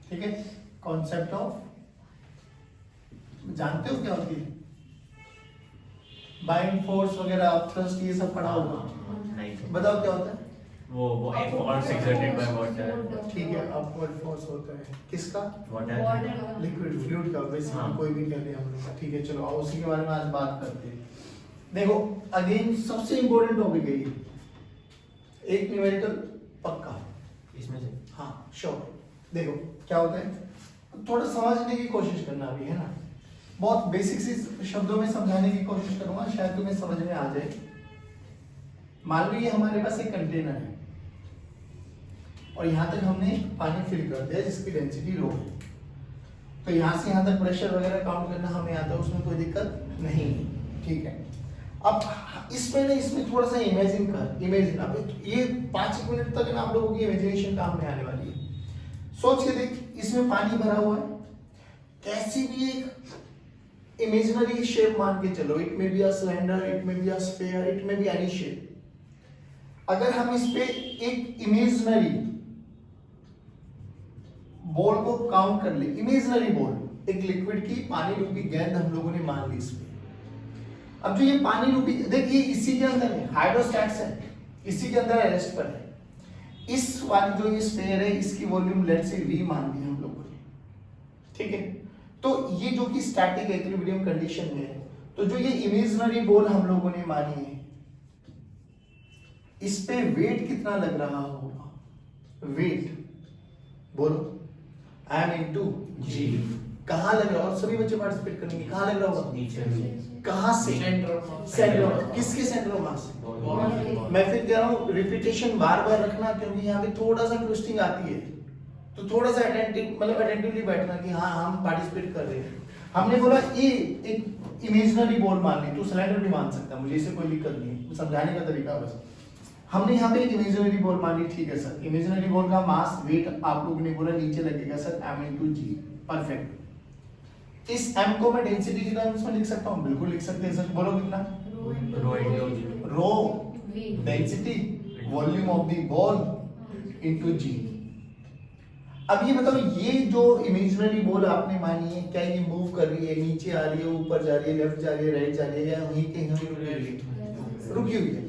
ठीक है, concept of, जानते हो क्या होती है? बाइंड फोर्स वगैरह, थ्रस्ट, ये सब पढ़ा होगा, बताओ क्या होता है? वो फोर्स एक्सर्टेड बाय वाटर। ठीक है, अपवर्ड फोर्स होता है किसका? वाटर। लिक्विड फ्लूइड का, बेसिकली हाँ। कोई भी कह ले हम लोग का। ठीक है, चलो आओ उसी के बारे में आज बात करते हैं। देखो अगेन सबसे इंपॉर्टेंट टॉपिक है ये, एक न्यूमेरिकल पक्का इसमें से हाँ श्योर। देखो क्या होता है, थोड़ा समझने की कोशिश करना अभी, है ना, बहुत बेसिक सी शब्दों में समझाने की कोशिश करूंगा, शायद तुम्हें समझ में आ जाए। मान लो ये हमारे पास एक कंटेनर है और यहाँ तक हमने पानी फिल कर दिया जिसकी डेंसिटी रो है, तो यहाँ से यहाँ तक प्रेशर वगैरह काउंट करना हमें आता है, उसमें कोई दिक्कत नहीं है। ठीक है, अब इसमें ना, इसमें थोड़ा सा इमेजिन अब ये 5 मिनट तक ना आप लोगों की इमेजिनेशन काम में आने वाली है। सोच के देख, इसमें पानी भरा हुआ है, कैसी भी एक इमेजिनरी शेप मान के चलो, it may be a cylinder, it may be a sphere, it may be any shape. अगर हम इस पे एक इमेजिनरी बॉल को काउंट कर ले, इमेजिनरी बॉल, एक लिक्विड की पानी रूपी गेंद हम लोगों ने मान ली इसमें। अब जो ये पानी रूपी, देखिए इसी के अंदर है, हाइड्रोस्टैट्स है, इसी के अंदर रेस्ट पर है। इस वाली जो ये स्फीयर है, इसकी वॉल्यूम लेट से v मान ली हम लोगों ने। ठीक है, तो ये जो कि स्टैटिक इक्विलिब्रियम कंडीशन में है, तो जो ये इमेजिनरी बॉल हम लोगों ने मानी है, इस पे वेट कितना लग रहा होगा? वेट बोलो, m into g। कहाँ लग रहा है? और सभी बच्चे पार्टिसिपेट करेंगे, कहाँ लग रहा होगा? नीचे। कहाँ से? सेंटर। किसके सेंटर ऑफ मास? मैं फिर कह रहा हूँ रिपीटेशन बार बार रखना, क्योंकि यहाँ पे थोड़ा सा ट्विस्टिंग आती है, तो थोड़ा सा अटेंटिव, मतलब अटेंटिवली बैठना कि हाँ हम पार्टिसिपेट कर रहे हैं। हमने बोला ये एक इमेजिनरी बॉल मान ली, तो सिलेंडर भी मान सकता, मुझे इससे कोई दिक्कत नहीं है, समझाने का तरीका बस। हमने यहाँ पे एक इमेजिनरी बॉल मान ली, ठीक है सर, इमेजिनरी बॉल का मास वेट आप लोगों ने बोला नीचे लगेगा sir m into g, perfect. इस m को मैं डेंसिटी की टर्म्स में लिख सकता हूँ, बिल्कुल लिख सकते हैं सर, बोलो कितना? Rho density volume of the ball into g। अब ये बताओ, ये जो इमेजिनरी बॉल आपने मानी है, क्या ये मूव कर रही है, नीचे आ रही है, ऊपर जा रही है, लेफ्ट जा रही है, राइट जा रही है, या वहीं के वहीं रुकी हुई है?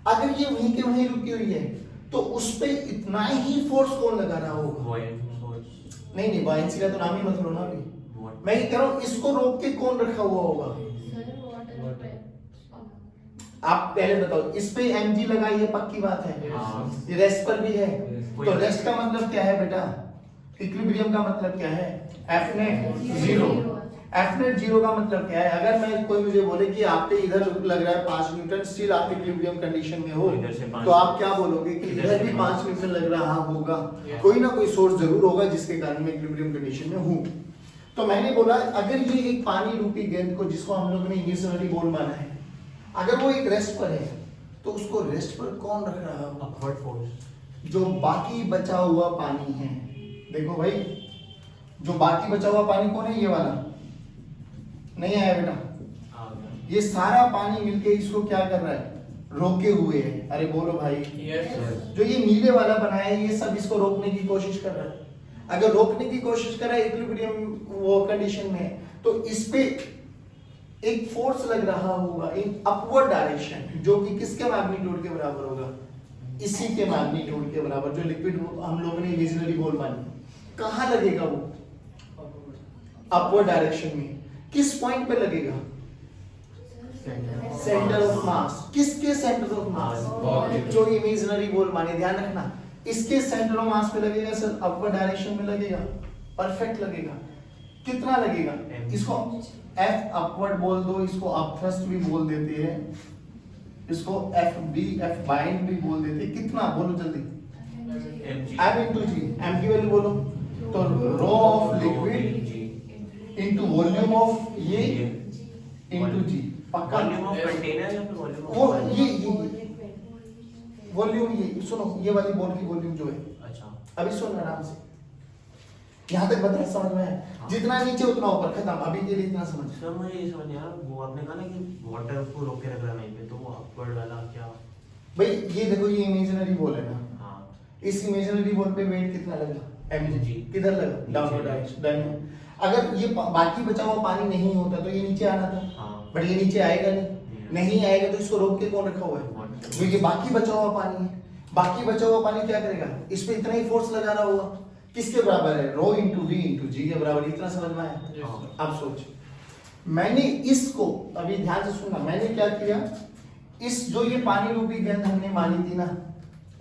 अगर ये वहीं के वहीं रुकी हुई है, तो उस पे इतना ही फोर्स कौन लगा रहा होगा? नहीं, बायंसी का तो नाम ही मत लो ना अभी, मैं ये कह रहा हूँ इसको रोक के कौन रखा हुआ होगा? आप पहले बताओ, इस पे mg लगा, ये पक्की बात है, ये रेस्ट पर भी है, तो रेस्ट का मतलब क्या है बेटा? इक्विलिब्रियम का मतलब क्या है? F net 0। F net 0 का मतलब क्या है? अगर मैं कोई मुझे बोले कि आप पे इधर लग रहा है 5 न्यूटन, स्टिल आप इक्विलिब्रियम कंडीशन में हो, तो आप क्या बोलोगे कि इधर भी 5 न्यूटन लग रहा होगा, कोई ना कोई सोर्स जरूर होगा जिसके कारण मैं इक्विलिब्रियम कंडीशन में हूँ। तो मैंने बोला अगर ये एक पानी रूपी गेंद को, जिसको हम लोगों ने इमेजिनरी बॉल माना है, अगर वो एक रेस्ट पर है, तो उसको रेस्ट पर कौन रख रहा है? Upward force. जो बाकी बचा हुआ पानी है, देखो भाई, जो बाकी बचा हुआ पानी कौन है? ये वाला नहीं आया बेटा, ये सारा पानी मिलके इसको क्या कर रहा है? रोके हुए है। अरे बोलो भाई, जो ये नीले वाला बनाया है, ये सब इसको रोकने की कोशिश कर रहा है। अगर रोकने की कोशिश कर रहा है इक्विलिब्रियम वो कंडीशन में, तो इस पे एक फोर्स लग रहा होगा इन अपवर्ड डायरेक्शन, जो कि किसके मैग्नीट्यूड के बराबर होगा? इसी के मैग्नीट्यूड के बराबर, जो लिक्विड हम लोगों ने इमेजिनरी बॉल मानी। कहाँ लगेगा वो? अपवर्ड डायरेक्शन में। किस पॉइंट पे लगेगा? सेंटर ऑफ मास। किसके सेंटर ऑफ मास? जो इमेजिनरी बॉल माने, ध्यान रखना, इसके सेंटर ऑफ मास पे लगेगा सर, अपवर्ड डायरेक्शन में लगेगा, परफेक्ट लगेगा। कितना लगेगा? इसको F अपवर्ड बोल दो, इसको अप थ्रस्ट भी बोल देते हैं, इसको F बाइंड भी बोल देते हैं। कितना बोलो जल्दी? m into g। m की वैल्यू बोलो, तो rho of liquid into volume of ये इनटू g। पक्का? वॉल्यूम ऑफ कंटेनर या फिर वॉल्यूम ऑफ वो ये वॉल्यूम, ये सुनो, ये वाली बॉल की वॉल्यूम जो है, अच्छा अभी सुन आराम से, यहाँ तक बता, समझ में है? जितना नीचे उतना ऊपर, खत्म। अभी के लिए इतना समझ। सर मुझे ये समझ यार, वो आपने कहा ना कि वाटर को रोक के रख रहा है नहीं पे, तो वो अपवर्ड वाला क्या? भाई ये देखो, ये इमेजिनरी बॉल है ना, हाँ, इस इमेजिनरी बॉल पे वेट कितना लगा? mg किधर लगा, डाउनवर्ड डायरेक्शन। डन। अगर ये बाकी बचा हुआ पानी नहीं होता तो ये नीचे आना था, हाँ। बट ये नीचे आएगा नहीं आएगा, तो इसको रोक के कौन रखा हुआ है, तो ये बाकी बचा हुआ पानी है। बाकी बचा हुआ पानी क्या करेगा, इस पे इतना ही फोर्स लगाना होगा, किसके बराबर है, रो इंटू वी इंटू जी के बराबर। इतना समझ में आया? अब सोच, मैंने इसको, अभी ध्यान से सुनना, मैंने क्या किया, इस जो ये पानी रूपी गेंद हमने मानी थी ना,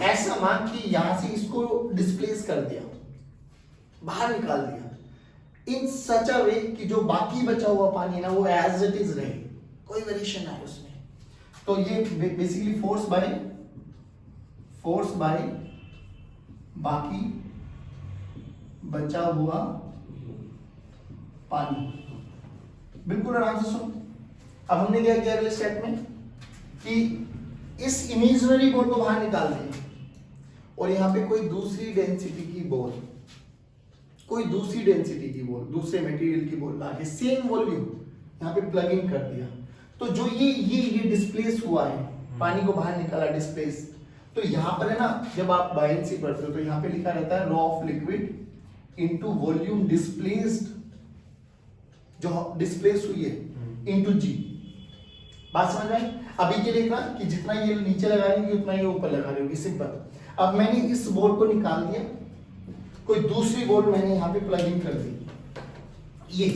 ऐसा मान कि यहां से इसको डिस्प्लेस कर दिया, बाहर निकाल दिया, इन सच अ वे कि जो बाकी बचा हुआ पानी है ना वो एज इट इज रहे, कोई वेरिएशन आए उसमें। तो ये बेसिकली फोर्स बाय बाकी बचा हुआ पानी। बिल्कुल आराम से सुन। अब हमने क्या किया अगले स्टेप में कि इस इमेजिनरी बॉल को बाहर निकाल दिया और यहां पे कोई दूसरी डेंसिटी की बॉल, दूसरे मटेरियल की बॉल लाके सेम वॉल्यूम यहां पे प्लग इन कर दिया। तो जो ये डिस्प्लेस हुआ है, पानी को बाहर निकाला डिस्प्लेस, तो यहां पर है ना, जब आप बायोन्सी पढ़ते हो तो यहां पे लिखा रहता है rho of liquid into volume displaced, जो डिस्प्लेस हुई है इनटू जी। बात समझ में आई? अभी के लिए कि जितना ये नीचे लगा रही होगी उतना ये ऊपर लगा रही होगी, सिंपल। अब मैंने इस बोर्ड को निकाल दिया, कोई दूसरी बोर्ड मैंने यहाँ पे प्लग इन कर दी। ये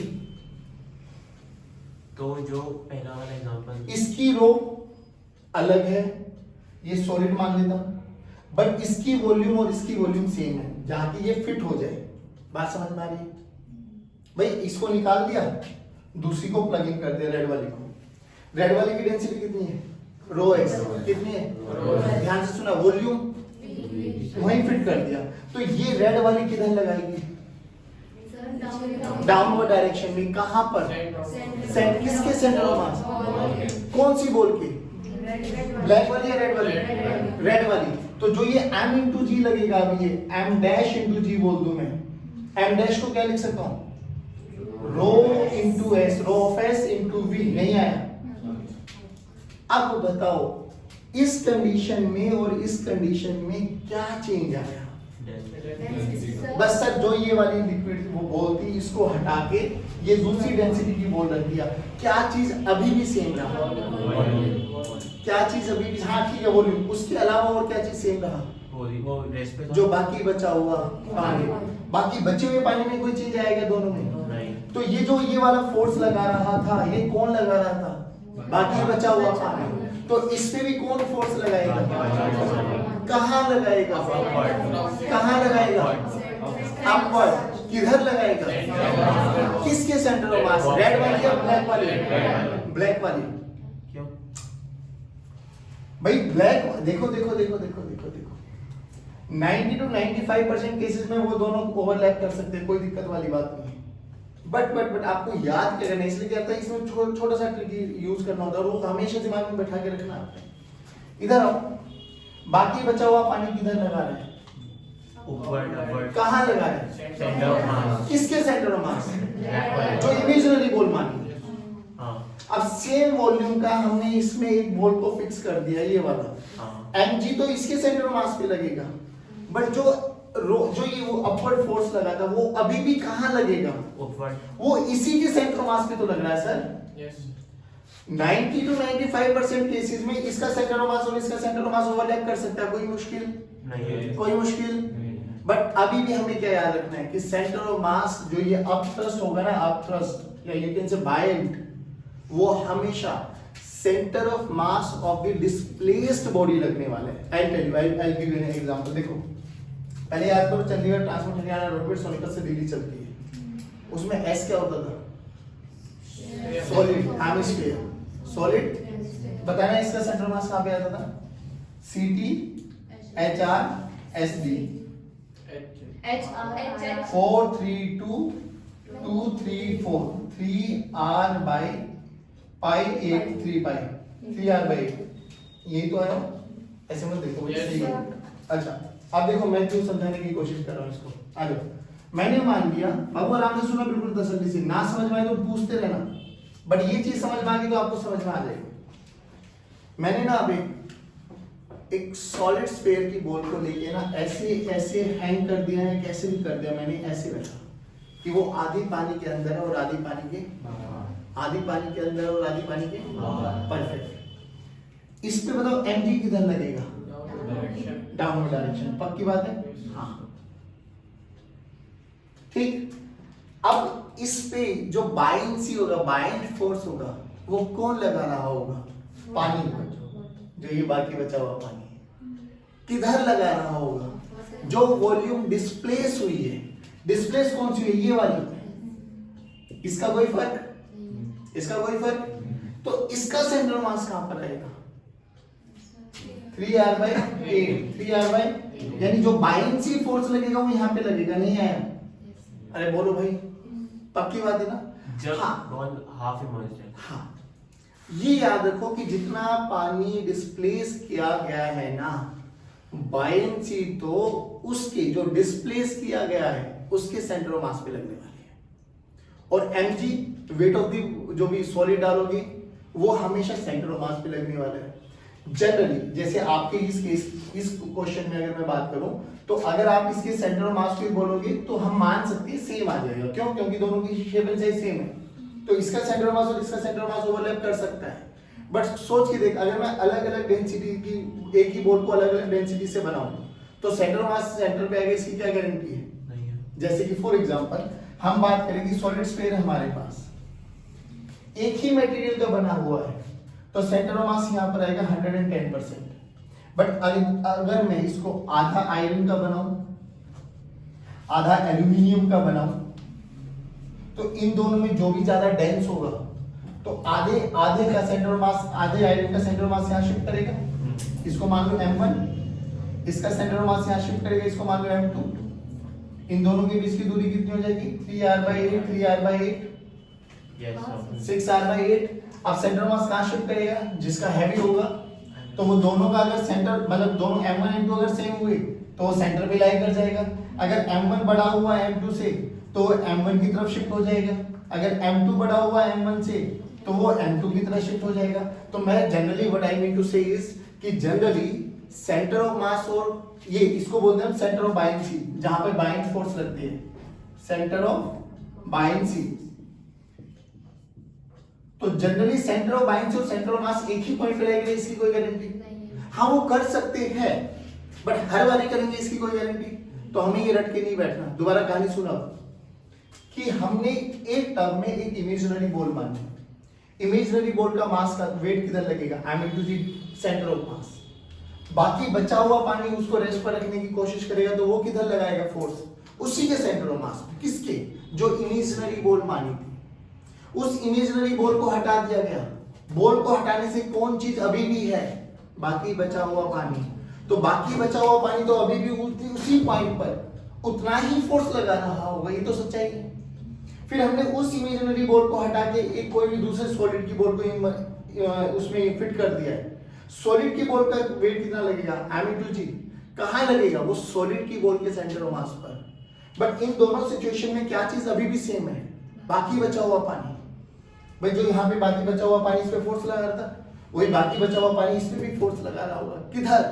तो जो पहला वाला एग्जांपल, इसकी रो अलग है, ये सॉलिड मान लेता हूं, बट इसकी वॉल्यूम और इसकी वॉल्यूम सेम है, जहां की ये फिट हो जाए। बात समझ में आ रही है भाई? इसको निकाल दिया, दूसरी को प्लग इन कर दिया, रेड वाली को। रेड वाली की डेंसिटी कितनी है, रो एक्स कितनी है, ध्यान से सुना, वॉल्यूम वहीं फिट कर दिया। तो ये रेड वाली किधर लगाएगी, डाउनवर्ड डायरेक्शन में। कहां पर, किसके सेंटर ऑफ मास, कौन सी बॉल की, ब्लैक वाली या रेड वाली, रेड वाली। तो जो ये m इंटू जी लगेगा, अभी ये m डैश इंटू जी बोल दूं मैं, m डैश को क्या लिख सकता हूं, rho into S, rho of S into V. नहीं आया? अब बताओ इस कंडीशन में और इस कंडीशन में क्या चेंज आया? बस सर, जो ये वाली लिक्विड वो बॉल थी, इसको हटा के ये दूसरी डेंसिटी की बॉल रख दिया, क्या चीज अभी भी सेम रहा, क्या चीज अभी भी, हाँ ठीक है वॉल्यूम, उसके अलावा और क्या चीज सेम रहा, जो बाकी बचा हुआ पानी, बाकी बचे हुए पानी में कोई चेंज आएगा दोनों में? तो ये जो ये वाला फोर्स लगा रहा था, ये कौन लगा रहा था, बाकी बचा हुआ पानी। तो इस पे भी कौन फोर्स लगाएगा, कहां लगाएगा, कहां लगाएगा, अपवर्ड। किधर लगाएगा, किसके सेंटर ऑफ मास, रेड वाली या ब्लैक वाली, ब्लैक वाली। क्यों भाई ब्लैक, देखो 90 to 95% केसेस में वो दोनों ओवरलैप कर सकते हैं, कोई दिक्कत वाली बात नहीं है। बट आपको याद क्या करना है, इसलिए कहता है इसमें छोटा सा ट्रिक यूज करना होता है, और वो हमेशा दिमाग में बैठा के रखना आपने। इधर आओ, बाकी बचा हुआ पानी किधर लगा रहा है, ऊपर, कहां लगा रहा है, सेंटर ऑफ मास, किसके सेंटर ऑफ मास, जो इमेजिनरी बॉल मानी। अब सेम वॉल्यूम का हमने इसमें एक बॉल को फिक्स कर दिया, ये वाला mg, तो इसके सेंटर ऑफ मास पे लगेगा, बट जो ये वो अपवर्ड फोर्स लगा था वो अभी भी कहां लगेगा, वो इसी के सेंटर ऑफ मास पे तो लग रहा है सर। यस 90 to 95% केसेस में इसका सेंटर ऑफ मास और इसका सेंटर ऑफ मास ओवरलैप कर सकता है, कोई मुश्किल नहीं, कोई मुश्किल। बट अभी भी हमें क्या याद रखना है कि सेंटर ऑफ मास जो ये अप थ्रस्ट होगा ना, अप थ्रस्ट या यू कैन से बायंट, वो हमेशा centre of mass of the displaced body लगने वाला है। I tell you, I give you an example. देखो पहले याद करो, चंडीगढ़ ट्रांसपोर्ट हरियाणा रोडवेज सोनीपत से दिल्ली चलती है, उसमें एस क्या होता था, सॉलिड हेमिस्फीयर, सॉलिड। बताना इसका सेंटर ऑफ मास कहां पे आता था, सीटी HR SD 432 234 3r by pi 8 3 pi 3r by 8, यही तो आया। ऐसे मत देखो बच्चे, Yes, सही है। अच्छा अब देखो मैं क्यों समझाने की कोशिश कर रहा हूँ इसको। आ जाओ, मैंने मान लिया, अब आराम से सुनो बिल्कुल तसल्ली से, ना समझ में आए तो पूछते रहना, बट ये चीज समझ में आ गई तो आपको समझ में आ जाएगी। मैंने ना अभी एक सॉलिड स्फीयर की बॉल को लेके ना ऐसे ऐसे हैंग कर दिया है, कैसे भी कर दिया मैंने, ऐसे रखा कि वो आधी पानी के अंदर है और आधी पानी के आधी पानी के अंदर और आधी पानी के परफेक्ट। इस पे बताओ mg किधर लगेगा? Downward direction. पक्की बात है? हाँ ठीक। अब इस पे जो बाइंसी होगा, बाइंड फोर्स होगा, वो कौन लगा रहा होगा? पानी, जो ये बाकी बचा हुआ पानी है, किधर लगा रहा होगा? जो वॉल्यूम डिस्प्लेस हुई है, डिस्प्लेस कौन सी हुई है? ये वाली। इसका कोई फर्क? इसका कोई फर्क? तो इसका सेंट्रल मास कहां पर आएगा? 3r/8, 3r/8, यानी जो बाइंसी फोर्स लगेगा वो यहां पे लगेगा, नहीं आया? अरे बोलो भाई, पक्की बात है ना? जब हाँ बॉल हाफ इमर्ज्ड है। हाँ, ये याद रखो कि जितना पानी डिस्प्लेस किया गया है ना, बायंसी तो उसके जो डिस्प्लेस किया गया है उसके सेंटर ऑफ मास पे लगने वाली है। और mg वेट ऑफ दी जो भी सॉलिड डालोगे वो हमेशा सेंटर ऑफ मास पे लगने वाला है। जनरली जैसे आपके इस क्वेश्चन में अगर मैं बात करूं तो अगर आप इसके सेंटर ऑफ मास पे बोलोगे तो हम मान सकते हैं सेम आ जाएगा। क्यों? क्योंकि दोनों की शेप एंड साइज सेम है, तो इसका सेंटर ऑफ मास और इसका सेंटर ऑफ मास ओवरलैप कर सकता है। बट सोच के देख, अगर मैं अलग अलग डेंसिटी की एक ही बॉल को अलग अलग डेंसिटी से बनाऊं तो सेंटर ऑफ मास सेंटर पे आएगा, इसकी क्या गारंटी है? नहीं है। जैसे कि फॉर एग्जांपल हम बात करें कि सॉलिड स्फीयर हमारे पास एक ही मटेरियल का बना हुआ है तो सेंटर ऑफ मास यहां पर आएगा 110%। बट अगर मैं इसको आधा आयरन का बनाऊं, आधा एल्यूमिनियम का बनाऊं, तो इन दोनों में जो भी ज्यादा डेंस होगा तो आधे आधे का सेंटर ऑफ मास, आधे आयरन का सेंटर ऑफ मास यहां शिफ्ट करेगा, इसको मान लो m1, इसका सेंटर ऑफ मास यहां शिफ्ट करेगा, इसको मान लो m2। इन दोनों के बीच की दूरी कितनी हो जाएगी? 3r/8, 3r/8, yes sir. 6r/8। अब सेंटर ऑफ मास कहां शिफ्ट करेगा? जिसका हैवी होगा, तो वो दोनों का अगर सेंटर मतलब दोनों m1 m2 अगर सेम हुए तो वो सेंटर पे लाई कर जाएगा। अगर m1 बड़ा हुआ है m2 से तो m1 की तरफ शिफ्ट हो जाएगा, अगर m2 बड़ा हुआ है m1 से तो वो m2 की तरफ शिफ्ट हो जाएगा। तो मैं generally what I mean to say is कि जनरली सेंटर ऑफ मास और ये इसको बोलते हैं सेंटर ऑफ बायंसी, जहां पे बाइंड फोर्स लगती है, सेंटर ऑफ बायंसी। तो जनरली सेंटर ऑफ बायंसी और सेंटर ऑफ मास एक ही पॉइंट पे लगेगा, इसकी कोई गारंटी? हाँ वो कर सकते हैं, बट हर बार करेंगे इसकी कोई गारंटी? तो हमें ये रट के नहीं बैठना। दोबारा कहानी सुना कि हमने एक टर्म में एक इमेजिनरी बॉल मानी, इमेजिनरी बॉल का मास का वेट किधर लगेगा? I mean to the centre of mass. बाकी बचा हुआ पानी उसको रेस्ट पर रखने की कोशिश करेगा तो वो किधर लगाएगा फोर्स? उसी के सेंटर ऑफ मास। किसके? जो इमेजिनरी बॉल मानी थी, उस इमेजिनरी बॉल को हटा दिया गया। बॉल को हटाने से कौन चीज अभी भी है? बाकी बचा हुआ पानी। तो बाकी बचा हुआ पानी तो अभी भी उसी पॉइंट पर उतना ही फोर्स लगा रहा होगा, ये तो सच्चाई है। फिर हमने उस इमेजिनरी बॉल को हटा के एक कोई भी दूसरे सॉलिड की बॉल को उसमें फिट कर दिया है। सॉलिड की बॉल का वेट कितना लगेगा? m/g। कहां लगेगा? वो सॉलिड की बॉल के सेंटर ऑफ मास पर। बट इन दोनों सिचुएशन में क्या चीज अभी भी सेम है? बाकी बचा हुआ पानी। भाई जो यहाँ पे बाकी बचा हुआ पानी इस पे फोर्स लगा रहा था, वही बाकी बचा हुआ पानी इस पे भी फोर्स लगा रहा होगा। किधर?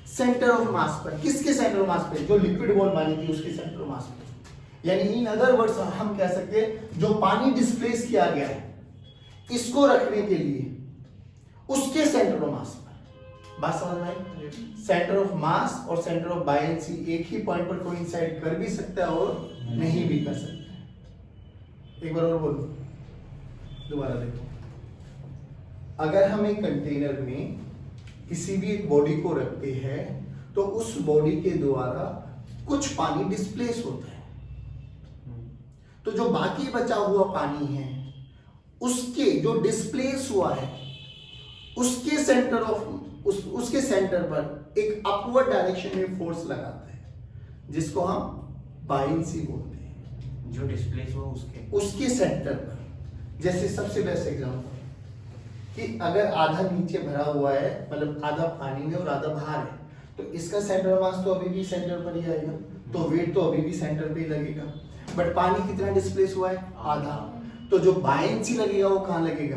सेंटर ऑफ मास पर। किसके सेंटर ऑफ मास पे? जो लिक्विड बॉल मानी थी उसके सेंटर ऑफ मास पे। यानी इन अदर वर्ड्स हम कह सकते हैं जो पानी डिस्प्लेस किया गया है इसको रखने के लिए उसके सेंटर ऑफ मास पर। बात समझ में आई? सेंटर ऑफ मास और सेंटर ऑफ बायंसी एक ही पॉइंट पर कोइंसाइड कर भी सकता है और नहीं भी कर सकता है। एक बार और बोलो, दोबारा देखो। अगर हम एक कंटेनर में किसी भी एक बॉडी को रखते हैं तो उस बॉडी के द्वारा कुछ पानी डिस्प्लेस होता है, तो जो बाकी बचा हुआ पानी है उसके जो डिस्प्लेस हुआ है उसके सेंटर ऑफ उसके सेंटर पर एक अपवर्ड डायरेक्शन में फोर्स लगाता है, जिसको हम बायंसी बोलते हैं। जो डिस्प्लेस हुआ उसके सेंटर पर। जैसे सबसे बेस्ट एग्जांपल कि अगर आधा नीचे भरा हुआ है, मतलब आधा पानी में और आधा बाहर है, तो इसका सेंटर ऑफ मास तो अभी भी सेंटर पर ही आएगा, तो वेट तो अभी भी सेंटर पे ही लगेगा। बट पानी कितना डिस्प्लेस हुआ है? आधा। तो जो बायंसी लगेगा वो कहां लगेगा?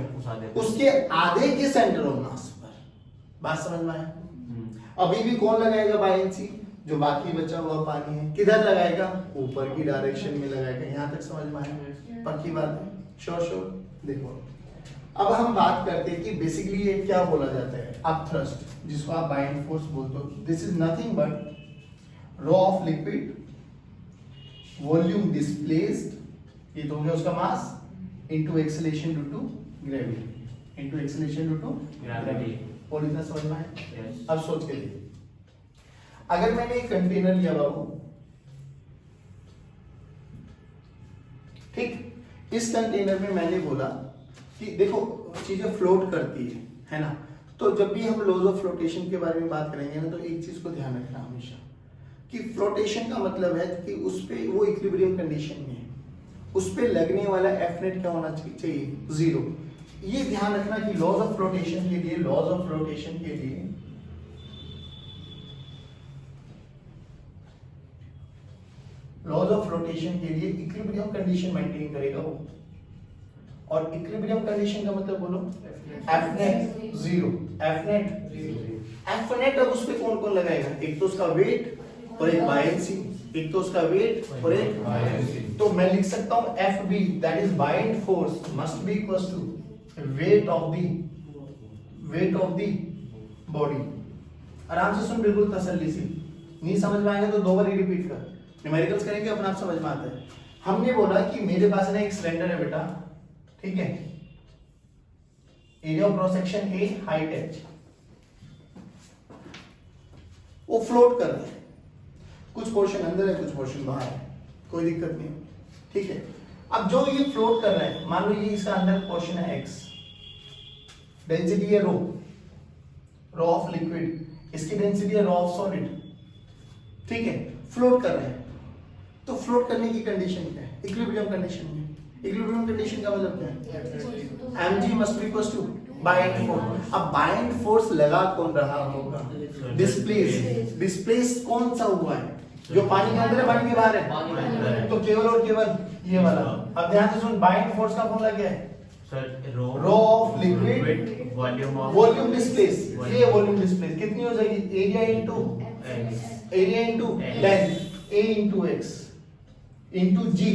उसके आधे के सेंटर ऑफ मास पर। बात समझ में आया? अभी भी कौन लगाएगा बायएंसी, जो बाकी बचा हुआ पानी है, किधर लगाएगा, ऊपर की डायरेक्शन में लगाएगा। यहाँ तक समझ में आया, पक्की बात है, श्योर श्योर। देखो अब हम बात करते हैं कि बेसिकली ये क्या बोला जाता है, अपथ्रस्ट, जिसको आप बाइंड फोर्स बोलते हो। This is nothing but rho of liquid, volume displaced, ये तो हो गया उसका mass, into acceleration due to gravity, into acceleration due to gravity. और इतना समझ में आया? अब सोच के देखिए, अगर मैंने एक कंटेनर लिया बाबू, ठीक, इस कंटेनर में मैंने बोला कि देखो चीजें फ्लोट करती है ना, तो जब भी हम लॉज ऑफ फ्लोटेशन के बारे में बात करेंगे ना, तो एक चीज को ध्यान रखना हमेशा कि फ्लोटेशन का मतलब है कि उस पे वो इक्विलिब्रियम कंडीशन में है, उस पे लगने वाला एफ नेट क्या होना चाहिए, जीरो। ये ध्यान रखना कि लॉज ऑफ फ्लोटेशन के लिए, लॉज ऑफ फ्लोटेशन के लिए लॉज ऑफ फ्लोटेशन के लिए इक्विलिब्रियम कंडीशन मेंटेन करेगा वो, और इक्विलिब्रियम कंडीशन का मतलब बोलो F net zero, F net zero, F net. अब उस पे कौन कौन लगाएगा, एक तो उसका वेट और एक बायएंसी, एक तो उसका वेट और एक बायएंसी। तो मैं लिख सकता हूं F B, that is buoyant force must be equals to weight of the body. आराम से सुन, बिल्कुल तसल्ली से, नहीं समझ में आएगा तो दो बार रिपीट कर, न्यूमेरिकल्स करेंगे अपने आप समझ में आता है। हमने बोला कि मेरे पास ना एक सिलेंडर है बेटा, ठीक है, area of cross section A, height H, वो फ्लोट कर रहा है, कुछ पोर्शन अंदर है कुछ पोर्शन बाहर है, कोई दिक्कत नहीं, ठीक है। अब जो ये फ्लोट कर रहा है, मान लो ये इसका अंदर पोर्शन है एक्स, डेंसिटी है रो, रो ऑफ लिक्विड, इसकी डेंसिटी है रो ऑफ सॉलिड, ठीक है, फ्लोट कर रहा है। तो फ्लोट करने की कंडीशन क्या है, इक्विलिब्रियम कंडीशन में। इक्विलिब्रियम कंडीशन का मतलब क्या है, mg must be equal to buoyant force. अब बाइंड फोर्स लगा कौन रहा होगा, डिस्प्लेस कौन सा हुआ है, जो पानी के अंदर है पानी के बाहर है, तो केवल और केवल ये वाला। अब ध्यान से सुन, बाइंड फोर्स का फॉर्मूला क्या है, rho of liquid volume displace, ये वॉल्यूम डिस्प्लेस कितनी हो जाएगी, area into length, A into X into G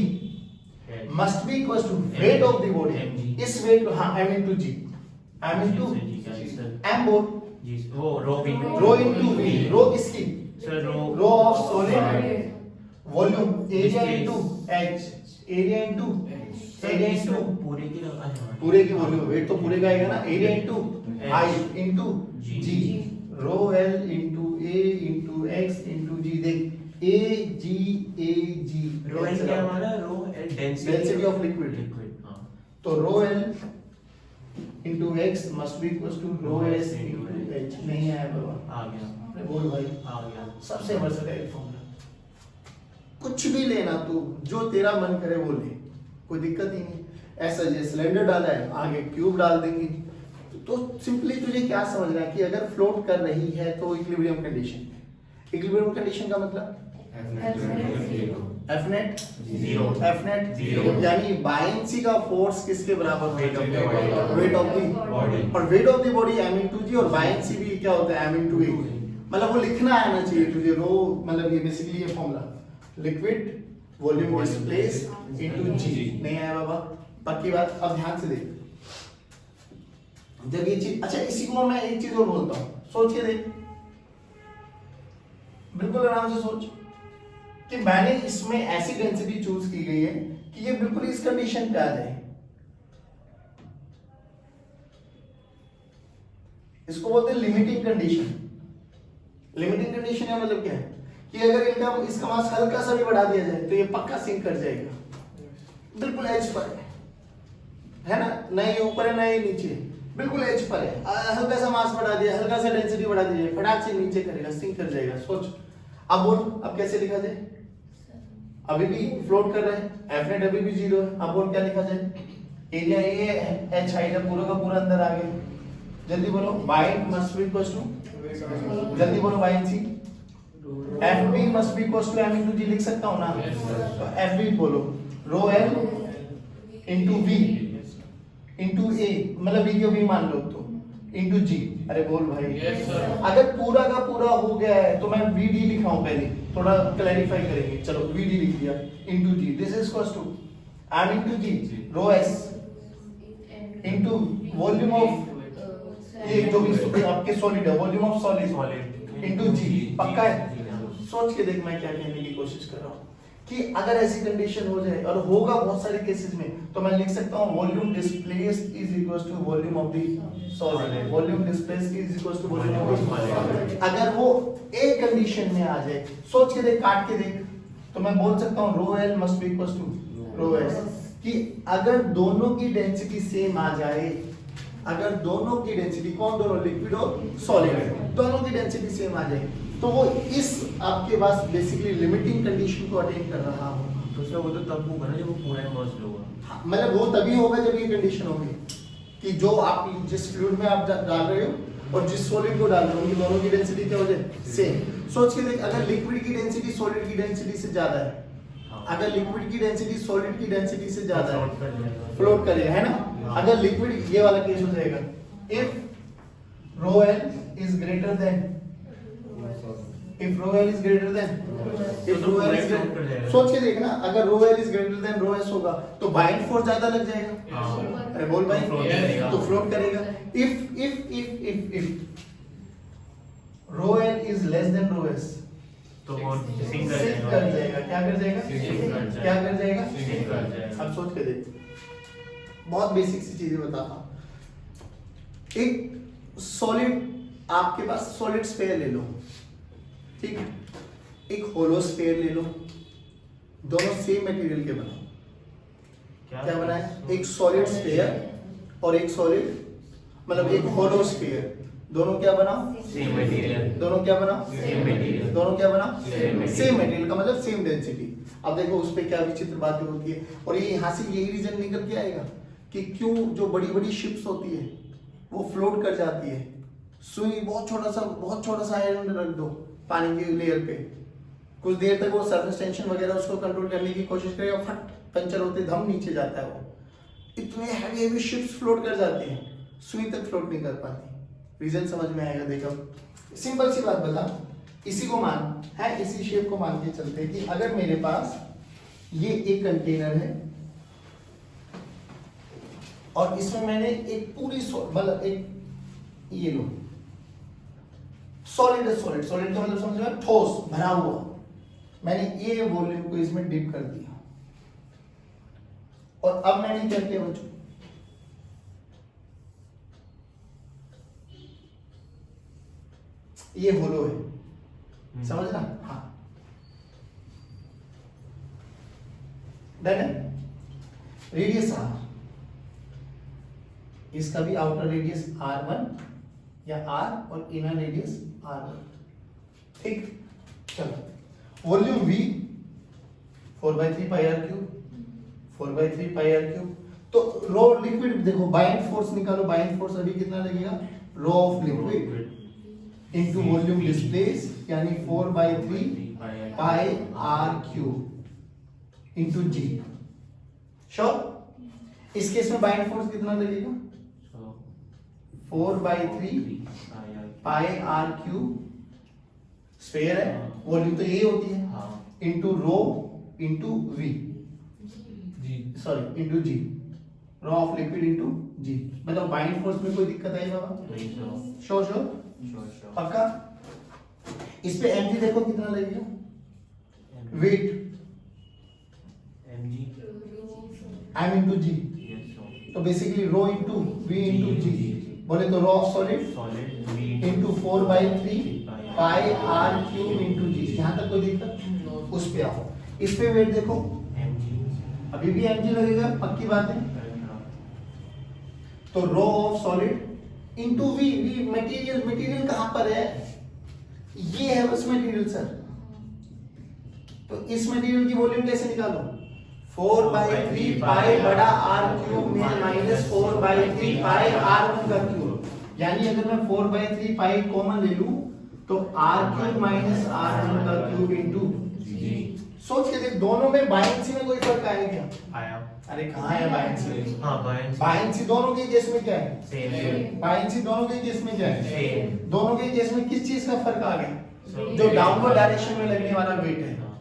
must be equal to weight of the body. इस वेट, हाँ, m into G, m into m बोल, rho into v, rho किसकी, rho of solid, volume, area into h, area into पूरे की volume, weight तो पूरे का आएगा ना, area into height into G, rho L into A into X into G. देख ए जी, रो एल क्या हमारा, rho L density of liquid, हां, तो rho L into X must be equal to rho S into H. नहीं आया बाबा, आ गया, बोल भाई, आ गया, सबसे वर्सेटाइल फॉर्मूला। कुछ भी लेना तू, जो तेरा मन करे वो ले, कोई दिक्कत ही नहीं। ऐसा जैसे सिलेंडर डाला है, आगे क्यूब डाल देंगे, तो सिंपली तुझे क्या समझना है कि अगर फ्लोट कर रही है तो इक्विलिब्रियम कंडीशन। इक्विलिब्रियम कंडीशन का मतलब एफ नेट जीरो, यानी बायएंसी का फोर्स किसके बराबर, वेट ऑफ द बॉडी, और weight of the body m into G, और बायएंसी भी क्या होता है m इनटू ए। मतलब वो लिखना आना चाहिए तुझे, रो मतलब ये बेसिकली ये formula, liquid volume displace into G. नहीं आया बाबा, पक्की बात। अब ध्यान से देख, जब ये चीज, अच्छा इसी को मैं एक चीज और बोलता हूं, सोच के देख, बिल्कुल आराम से सोच कि मैंने इसमें ऐसी डेंसिटी चूज की गई है कि ये बिल्कुल इस कंडीशन पे आ जाए। इसको बोलते हैं लिमिटिंग कंडीशन। लिमिटिंग कंडीशन का मतलब क्या है कि अगर इसका मास हल्का सा भी बढ़ा दिया जाए तो ये पक्का सिंक कर जाएगा, बिल्कुल एज पर है ना, ना ये ऊपर है ना ये नीचे, बिल्कुल एज पर है। हल्का सा मास बढ़ा दिया, हल्का सा डेंसिटी बढ़ा दिया, फटाक से नीचे करेगा, सिंक कर जाएगा। सोच, अब बोल, अब कैसे लिखा जाए, अभी भी फ्लोट कर रहा है, एफ नेट अभी भी जीरो है। अब बोल क्या लिखा जाए, एरिया ए एच हाइट है, पूरा का पूरा अंदर आ गया। जल्दी बोलो, buoyant must be equal to, जल्दी बोलो buoyancy, F B must be equal to M into G लिख सकता हूं ना, तो एफ बी बोलो, rho L into V into A, मतलब वी को वी मान लो, तो इंटू जी। अरे बोल भाई। Yes, sir. अगर पूरा का पूरा हो गया है तो मैं वीडी लिख रहा हूं, पहले थोड़ा क्लैरिफाई करेंगे। चलो वीडी लिख दिया into G, this is equals to M into G rho S into volume of ये जो भी आपके सॉलिड है, volume of solid into G. पक्का है? सोच के देख मैं क्या कहने की कोशिश कर रहा हूँ कि अगर ऐसी कंडीशन हो जाए, और होगा बहुत सारे केसेस में, तो मैं लिख सकता हूँ volume displaced is equals to volume of the solid. Volume displaced is equals to volume of the solid. अगर वो एक कंडीशन में आ जाए, सोच के देख, काट के देख, तो मैं बोल सकता हूँ rho L must be equals to rho S. कि अगर दोनों की डेंसिटी सेम आ जाए, अगर दोनों की डेंसिटी, कौन दोनों, लिक्विड और सॉलिड, दोनों की डेंसिटी सेम आ जाए, तो वो इस आपके पास बेसिकली लिमिटिंग कंडीशन को अटेन कर रहा हो। तो सर वो तो तब होगा ना जब वो पूरा इमर्स्ड होगा। हाँ, मतलब वो तभी होगा जब ये कंडीशन होगी कि जो आप जिस फ्लूइड में आप डाल रहे हो और जिस सॉलिड को डाल रहे हो, उनकी दोनों की डेंसिटी क्या हो जाए, सेम। सोच के देख, अगर लिक्विड की डेंसिटी सॉलिड की डेंसिटी से ज्यादा है, अगर लिक्विड की डेंसिटी सॉलिड की डेंसिटी से ज्यादा है, फ्लोट करेगा, है ना? अगर लिक्विड, ये वाला केस हो जाएगा, if rho L is greater than, if rho L is greater than, if rho L is greater, सोच के देखना, अगर rho L is greater than rho S होगा तो बाइंड फोर्स ज्यादा लग जाएगा। अरे बोल भाई, तो फ्लोट करेगा। if rho L is less than rho S, तो वो सिंक सिंक कर जाएगा। क्या कर जाएगा? क्या कर जाएगा? सिंक कर जाएगा। अब सोच के देख, बहुत बेसिक सी चीजें बताता हूं। एक सॉलिड, आपके पास सॉलिड स्फीयर ले लो, ठीक, एक होलो स्फीयर ले लो, दोनों सेम मटेरियल के बनाओ। क्या बना है? एक सॉलिड स्फीयर और एक सॉलिड, मतलब एक होलो स्फीयर, दोनों क्या बनाओ? Same material. दोनों क्या बनाओ? Same material. दोनों क्या बनाओ? Same material. सेम मटेरियल का मतलब सेम डेंसिटी। अब देखो उस पे क्या विचित्र बातें होती है, और ये यहाँ से यही रीजन निकल के आएगा कि क्यों जो बड़ी बड़ी शिप्स होती है वो फ्लोट कर जाती है। सुई बहुत छोटा सा आयरन रख दो पानी की लेयर पे, कुछ देर तक वो सरफेस टेंशन वगैरह उसको कंट्रोल करने की कोशिश करेगा, फट पंचर होते धम नीचे जाता है। वो इतने हैवी शिप्स फ्लोट कर जाती हैं, सुई तक फ्लोट नहीं कर पाती। रीजन समझ में आएगा। देखो सिंपल सी बात बता, इसी को मान है, इसी शेप को मान के चलते हैं कि अगर मेरे पास ये एक कंटेनर है और इसमें मैंने एक पूरी मतलब एक ये लो सॉलिड है, सॉलिड का मतलब समझ में, ठोस भरा हुआ, मैंने ये वॉल्यूम को इसमें डिप कर दिया, और अब मैंने क्या किया बच्चों, ये होलो है, समझना? हाँ, डन है। रेडियस R, इसका भी आउटर रेडियस R1 या R और इनर रेडियस R1, ठीक। चलो volume V 4/3 pi r cube, 4/3 pi r cube. तो रो लिक्विड, देखो बाइंड फोर्स निकालो, बाइंड फोर्स अभी कितना लगेगा, rho of liquid into volume displace, यानी 4/3 pi r cube into g। Sure? इस केस में बाइंड फोर्स कितना लगेगा, 4/3 पाई r क्यूब, स्फीयर है, वॉल्यूम तो यही होती है, into rho into v, sorry into g, rho of liquid into g। मतलब बाइंड फोर्स में कोई दिक्कत आई बाबा? श्योर श्योर पक्का? इस पे mg देखो कितना लगेगा, वेट m इनटू g, तो basically rho into v into g, बोले तो rho of solid into 4/3 pi r cube into g। यहां तक कोई दिक्कत? उस पे आओ, इस पे वेट देखो, अभी भी mg लगेगा, पक्की बात है। तो rho of solid into v, material कहां पर है, ये है बस मटेरियल सर। तो इस मटेरियल की वॉल्यूम कैसे निकालो, 4/3 पाई बड़ा r क्यूब में माइनस 4/3 पाई r1 का क्यूब, यानी अगर मैं 4/3 पाई कॉमन ले लूं तो r क्यूब माइनस r1 का क्यूब इनटू g। सोच के देख, दोनों में बायनेंसी में कोई फर्क आया क्या? आया। अरे कहाँ है बायनेंसी? हाँ बायनेंसी। बायनेंसी दोनों के केस में क्या है? सेम। बायनेंसी दोनों के केस में क्या है? सेम। दोनों के केस में किस चीज का फर्क आ गया? So, जो डाउनवर्ड डायरेक्शन में लगने वाला वेट है, हाँ।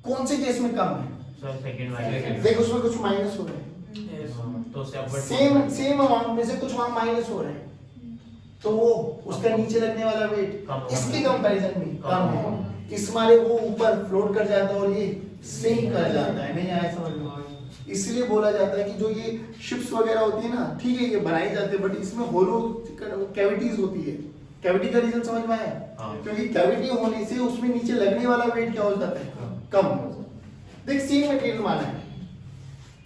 कौन से केस में कम है? So, second वाले। देख उसमें कुछ माइनस हो रहे हैं, हाँ, तो उससे upward सेम अमाउंट में से कुछ वहां माइनस हो रहे हैं, तो वो उसका नीचे लगने वाला वेट कम होगा। इसके कंपैरिजन में कम कम है, होगा। इस मारे वो ऊपर फ्लोट कर जाता है और ये सिंक कर जाता है। नहीं आया समझ में? इसलिए बोला जाता है कि जो ये शिप्स वगैरह होती है ना, ठीक है ये बनाई जाती है, बट इसमें होलो कैविटीज होती है। कैविटी का रीजन समझ में आया? हाँ। क्योंकि कैविटी होने से उसमें नीचे लगने वाला वेट क्या हो जाता है? कम। देख सेम मटेरियल माना है,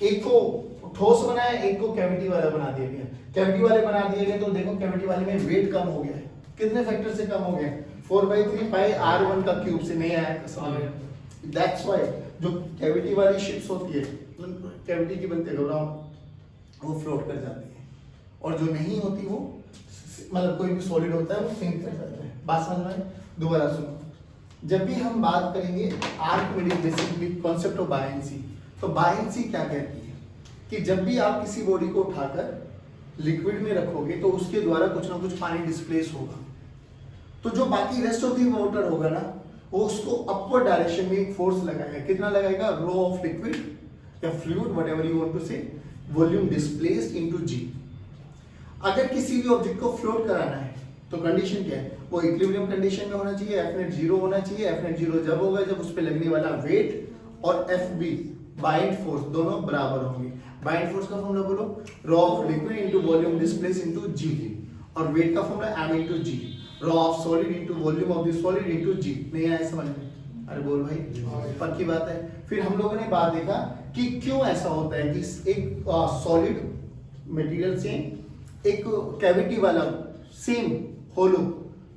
एक को ठोस बनाया, एक को कैविटी वाला बना दिया गया। कैविटी वाले बना दिए गए तो देखो कैविटी वाले में वेट कम हो गया है। कितने फैक्टर से कम हो गया? 4/3 पाई r1 का क्यूब से। नहीं आया कसम। दैट्स व्हाई जो कैविटी वाली शिप्स होती है, कैविटी की बनते हैं वो फ्लोट कर जाती है, और जो नहीं होती वो मतलब कोई भी सॉलिड होता है वो सिंक कर जाता है। बात समझ में आई? दोबारा सुनो, जब भी हम बात करेंगे आर्किमिडीज बेसिकली कॉन्सेप्ट ऑफ बायनेंसी, तो बायनेंसी क्या कहती है कि जब भी आप किसी बॉडी को उठाकर लिक्विड में रखोगे तो उसके द्वारा कुछ ना कुछ पानी डिस्प्लेस होगा, तो जो बाकी रेस्ट ऑफ द वाटर होगा ना, वो उसको अपवर्ड डायरेक्शन में एक फोर्स लगाएगा। कितना लगाएगा? रो ऑफ लिक्विड या fluid whatever you want to say, volume displaced into g. अगर किसी भी ऑब्जेक्ट को फ्लोट कराना है तो कंडीशन क्या है? वो इक्विलिब्रियम कंडीशन में होना चाहिए, एफ नेट 0 होना चाहिए। एफ नेट 0 जब होगा जब उस पे लगने वाला वेट और एफ बी बाइंड फोर्स दोनों बराबर होंगे। बाइंड फोर्स का फॉर्मूला बोलो, rho of liquid into volume displace into G, और वेट का formula M into G, rho of solid into volume of the solid into G. नहीं आया समझ में? अरे बोल भाई, पक्की बात है। फिर हम लोगों ने बात देखा कि क्यों ऐसा होता है कि एक सॉलिड मटेरियल से एक कैविटी वाला सेम होलो,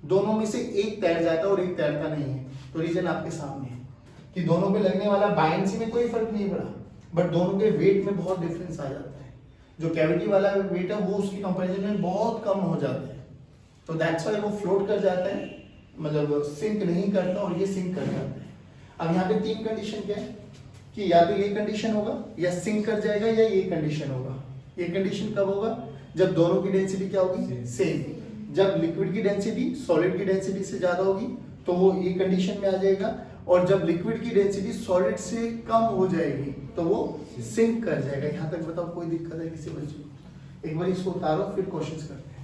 दोनों में से एक तैर जाता है और एक तैरता नहीं है। तो रीजन आपके सामने है कि दोनों पे लगने वाला बायनेंसी में कोई फर्क नहीं पड़ा, बट दोनों के वेट में बहुत डिफरेंस आ जाता है। जो कैविटी वाला वेट है वो उसकी कंपैरिजन में बहुत कम हो जाता है, तो दैट्स व्हाई वो फ्लोट कर जाता है, मतलब सिंक नहीं करता, और ये सिंक कर जाता है। अब यहाँ पे तीन कंडीशन क्या है कि या तो ये कंडीशन होगा, या सिंक कर जाएगा, या ये कंडीशन होगा। ये कंडीशन कब होगा? जब दोनों की डेंसिटी क्या होगी? सेम। जब लिक्विड की डेंसिटी सॉलिड की डेंसिटी से ज्यादा होगी तो वो ये कंडीशन में आ जाएगा, और जब लिक्विड की डेंसिटी सॉलिड से कम हो जाएगी तो वो सिंक कर जाएगा। यहाँ तक बताओ कोई दिक्कत है किसी बच्चे को? एक बार इसको उतारो फिर क्वेश्चंस करते हैं।